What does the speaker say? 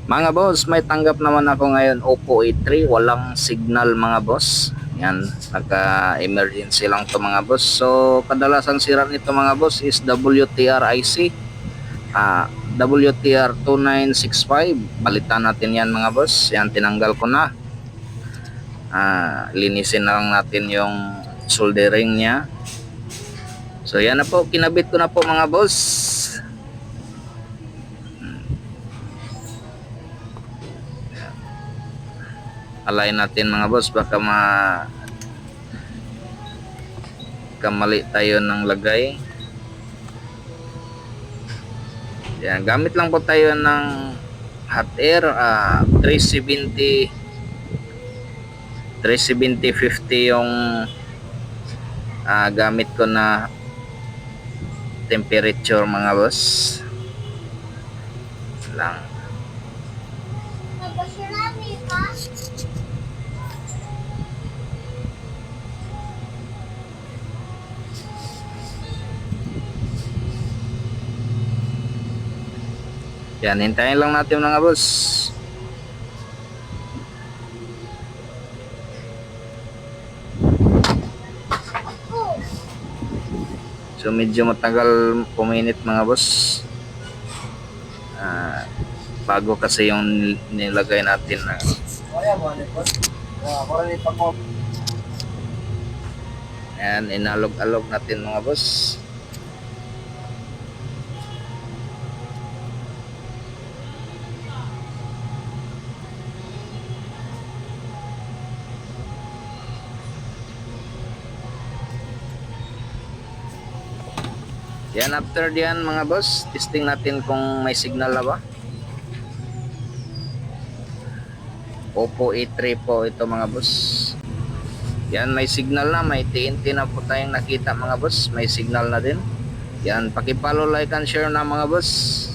Mga boss, may tanggap naman ako ngayon Oppo A3, walang signal mga boss. Yan, naka-emergency lang to mga boss. So, kadalasan sira nito mga boss is WTR IC. WTR 2965. Balitan natin yan mga boss. Yan, tinanggal ko na. Linisin na lang natin yung soldering niya. So, yan na po, kinabit ko na po mga boss. Align natin mga boss, baka kamali tayo ng lagay. Yan, gamit lang po tayo ng hot air 370 50 yung gamit ko na temperature mga boss lang. Yan, hintayin lang natin mga boss. So medyo matagal puminit mga boss. Bago kasi yung nilagay natin na. Yan, inalog-alog natin mga boss. Yan, after diyan mga boss, testing natin kung may signal na ba. Oppo A3 po ito mga boss. Yan, may signal na, may TNT na po tayong nakita mga boss, may signal na din. Yan, paki-follow, like and share na mga boss.